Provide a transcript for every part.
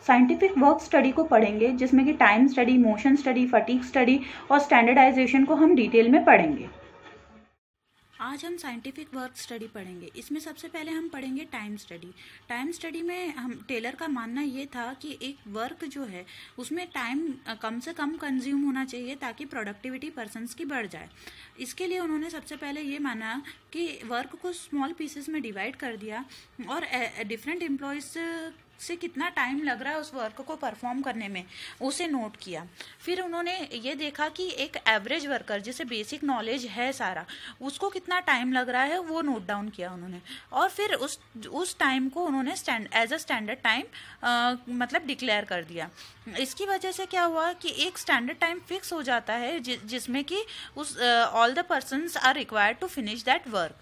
Scientific work study को पढ़ेंगे, जिसमें कि time study, motion study, fatigue study और स्टैंडर्डाइजेशन को हम डिटेल में पढ़ेंगे। आज हम साइंटिफिक वर्क स्टडी पढ़ेंगे। इसमें सबसे पहले हम पढ़ेंगे टाइम स्टडी। टाइम स्टडी में हम टेलर का मानना ये था कि एक वर्क जो है उसमें टाइम कम से कम कंज्यूम होना चाहिए ताकि प्रोडक्टिविटी पर्सन्स की बढ़ जाए। इसके लिए उन्होंने सबसे पहले ये माना कि वर्क को स्मॉल पीसेस में डिवाइड कर दिया और डिफरेंट एम्प्लॉयज़ से कितना टाइम लग रहा है उस वर्क को परफॉर्म करने में उसे नोट किया। फिर उन्होंने ये देखा कि एक एवरेज वर्कर जिसे बेसिक नॉलेज है सारा, उसको कितना टाइम लग रहा है वो नोट डाउन किया उन्होंने, और फिर उस टाइम को उन्होंने एज अ स्टैंडर्ड टाइम मतलब डिक्लेयर कर दिया। इसकी वजह से क्या हुआ कि एक स्टैंडर्ड टाइम फिक्स हो जाता है जिसमें कि उस all the persons are required to finish that work.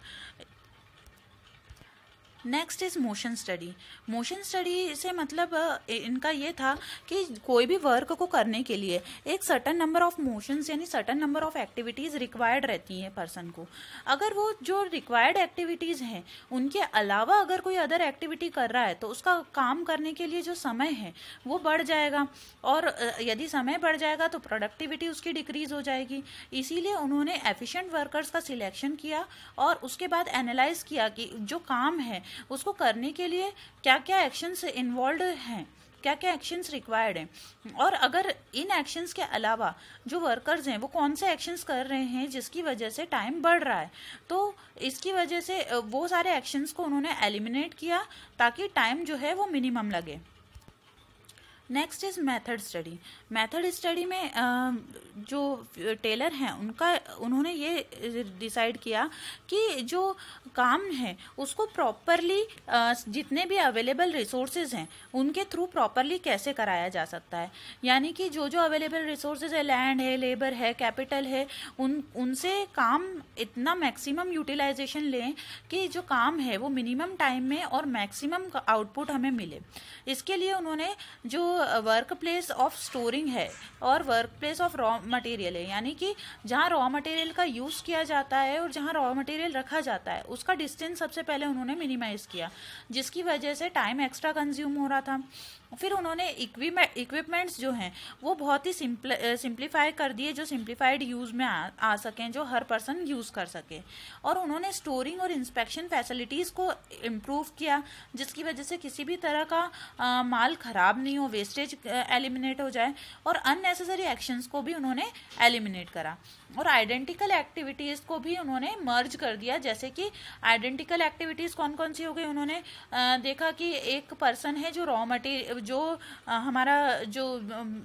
Next is motion study. Motion study से मतलब इनका ये था कि कोई भी वर्क को करने के लिए एक सर्टन नंबर ऑफ मोशंस यानी certain number of activities required रहती हैं पर्सन को। अगर वो जो रिक्वायर्ड एक्टिविटीज़ हैं उनके अलावा अगर कोई अदर एक्टिविटी कर रहा है तो उसका काम करने के लिए जो समय है वो बढ़ जाएगा, और यदि समय बढ़ जाएगा तो प्रोडक्टिविटी उसकी डिक्रीज हो जाएगी। इसीलिए उन्होंने एफिशिएंट वर्कर्स का सिलेक्शन किया और उसके बाद एनालाइज किया कि जो काम है उसको करने के लिए क्या क्या एक्शंस इन्वॉल्व हैं, क्या क्या एक्शंस रिक्वायर्ड हैं, और अगर इन एक्शंस के अलावा जो वर्कर्स हैं वो कौन से एक्शंस कर रहे हैं जिसकी वजह से टाइम बढ़ रहा है, तो इसकी वजह से वो सारे एक्शंस को उन्होंने एलिमिनेट किया ताकि टाइम जो है वो मिनिमम लगे। Next is method study. Method study में जो टेलर हैं उन्होंने ये डिसाइड किया कि जो काम है उसको प्रॉपरली जितने भी अवेलेबल रिसोर्सेज हैं उनके थ्रू प्रॉपरली कैसे कराया जा सकता है। यानी कि जो जो अवेलेबल रिसोर्सेज है, लैंड है, लेबर है, कैपिटल है, उनसे काम इतना मैक्सिमम यूटिलाइजेशन लें कि जो काम है वो मिनिमम टाइम में और मैक्सिमम आउटपुट हमें मिले। इसके लिए उन्होंने जो वर्क प्लेस ऑफ स्टोरिंग है और work place of raw material है, यानी कि जहाँ रॉ मटेरियल का यूज़ किया जाता है और जहाँ रॉ मटेरियल रखा जाता है उसका डिस्टेंस सबसे पहले उन्होंने मिनिमाइज किया, जिसकी वजह से टाइम एक्स्ट्रा कंज्यूम हो रहा था। फिर उन्होंने इक्विपमेंट्स जो हैं वो बहुत ही सिंप्लीफाई कर दिए, जो सिंप्लीफाइड यूज़ में आ सकें, जो हर पर्सन यूज़ कर सके। और उन्होंने स्टोरिंग और इंस्पेक्शन फैसिलिटीज़ को इम्प्रूव किया, जिसकी वजह से किसी भी तरह का माल ख़राब नहीं हो, वेस्टेज एलिमिनेट हो जाए, और अननेसेसरी एक्शंस को भी उन्होंने एलिमिनेट करा। और आइडेंटिकल एक्टिविटीज़ को भी उन्होंने मर्ज कर दिया। जैसे कि आइडेंटिकल एक्टिविटीज़ कौन कौन सी हो गई, उन्होंने देखा कि एक पर्सन है जो रॉ मटेरियल, जो हमारा जो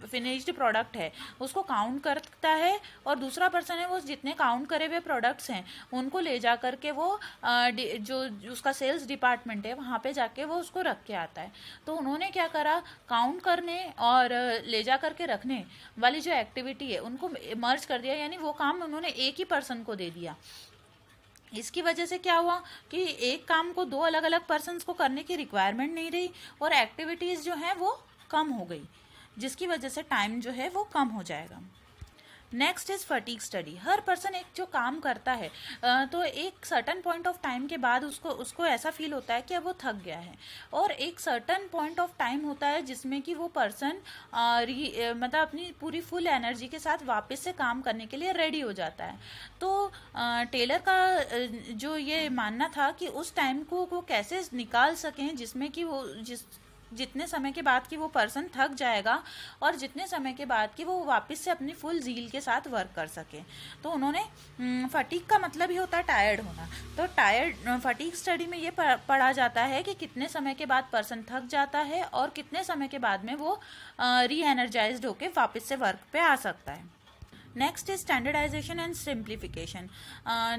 फिनिश्ड प्रोडक्ट है उसको काउंट करता है, और दूसरा पर्सन है वो जितने काउंट करे हुए प्रोडक्ट्स हैं उनको ले जा करके वो जो उसका सेल्स डिपार्टमेंट है वहाँ पे जाके वो उसको रख के आता है। तो उन्होंने क्या करा, काउंट करने और ले जा करके रखने वाली जो एक्टिविटी है उनको मर्ज कर दिया, यानी वो काम उन्होंने एक ही पर्सन को दे दिया। इसकी वजह से क्या हुआ कि एक काम को दो अलग अलग पर्सन्स को करने की रिक्वायरमेंट नहीं रही और एक्टिविटीज़ जो हैं वो कम हो गई, जिसकी वजह से टाइम जो है वो कम हो जाएगा। Next is fatigue study. Her person एक जो काम करता है तो एक सर्टन पॉइंट ऑफ टाइम के बाद उसको ऐसा फील होता है कि अब वो थक गया है, और एक सर्टन पॉइंट ऑफ टाइम होता है जिसमें कि वो पर्सन मतलब अपनी पूरी फुल एनर्जी के साथ वापस से काम करने के लिए रेडी हो जाता है। तो टेलर का जो ये मानना था कि उस टाइम को वो कैसे निकाल सकें जिसमें कि वो जितने समय के बाद कि वो पर्सन थक जाएगा और जितने समय के बाद कि वो वापस से अपनी फुल ज़ील के साथ वर्क कर सके। तो उन्होंने फटीग का मतलब ही होता है टायर्ड होना, तो फटीग स्टडी में ये पढ़ा जाता है कि कितने समय के बाद पर्सन थक जाता है और कितने समय के बाद में वो री एनर्जाइज्ड होकर वापस से वर्क पे आ सकता है। Next is standardisation and simplification.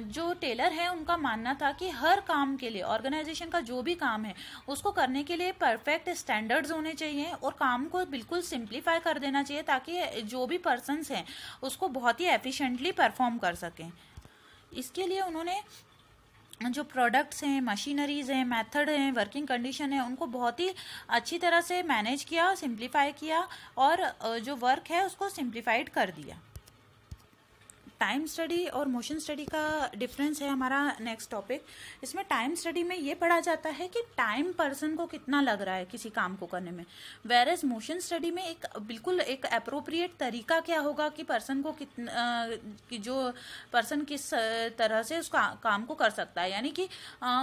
जो टेलर है उनका मानना था कि हर काम के लिए ऑर्गेनाइजेशन का जो भी काम है उसको करने के लिए परफेक्ट स्टैंडर्ड्स होने चाहिए और काम को बिल्कुल सिंप्लीफाई कर देना चाहिए ताकि जो भी पर्सन्स हैं उसको बहुत ही एफिशिएंटली परफॉर्म कर सकें। इसके लिए उन्होंने जो प्रोडक्ट्स हैं, मशीनरीज़ हैं, मेथड हैं, वर्किंग कंडीशन है, उनको बहुत ही अच्छी तरह से मैनेज किया, सिंप्लीफाई किया और जो वर्क है उसको सिंप्लीफाइड कर दिया। टाइम स्टडी और मोशन स्टडी का डिफरेंस है हमारा नेक्स्ट टॉपिक। इसमें टाइम स्टडी में ये पढ़ा जाता है कि टाइम पर्सन को कितना लग रहा है किसी काम को करने में, वेयर एज मोशन स्टडी में एक बिल्कुल एक अप्रोप्रिएट तरीका क्या होगा कि पर्सन को कितना कि जो पर्सन किस तरह से उस काम को कर सकता है, यानी कि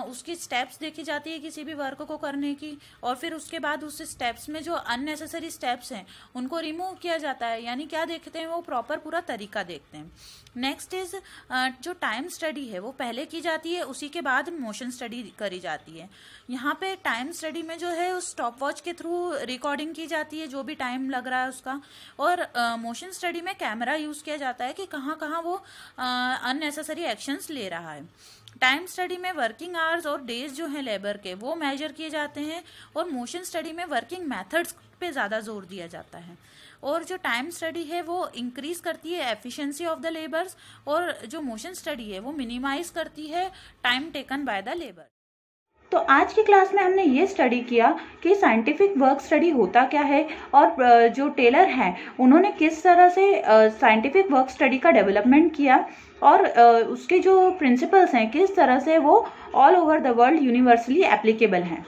उसकी स्टेप्स देखी जाती है किसी भी वर्क को करने की, और फिर उसके बाद उस स्टेप्स में जो अननेसेसरी स्टेप्स हैं उनको रिमूव किया जाता है, यानी क्या देखते हैं वो प्रॉपर पूरा तरीका देखते हैं। नेक्स्ट इज जो टाइम स्टडी है वो पहले की जाती है, उसी के बाद मोशन स्टडी करी जाती है। यहाँ पे टाइम स्टडी में जो है उस स्टॉप वॉच के थ्रू रिकॉर्डिंग की जाती है जो भी टाइम लग रहा है उसका, और मोशन स्टडी में कैमरा यूज किया जाता है कि कहाँ कहाँ वो अननेसेसरी एक्शंस ले रहा है। टाइम स्टडी में वर्किंग आवर्स और डेज जो है लेबर के वो मेजर किए जाते हैं, और मोशन स्टडी में वर्किंग मेथड्स पे ज़्यादा जोर दिया जाता है। और जो टाइम स्टडी है वो इंक्रीज करती है एफिशिएंसी ऑफ द लेबर्स, और जो मोशन स्टडी है वो मिनिमाइज करती है time taken by the labour. तो आज की क्लास में हमने ये स्टडी किया कि साइंटिफिक वर्क स्टडी होता क्या है, और जो टेलर हैं उन्होंने किस तरह से साइंटिफिक वर्क स्टडी का डेवलपमेंट किया, और उसके जो प्रिंसिपल्स हैं किस तरह से वो all over the world universally applicable हैं।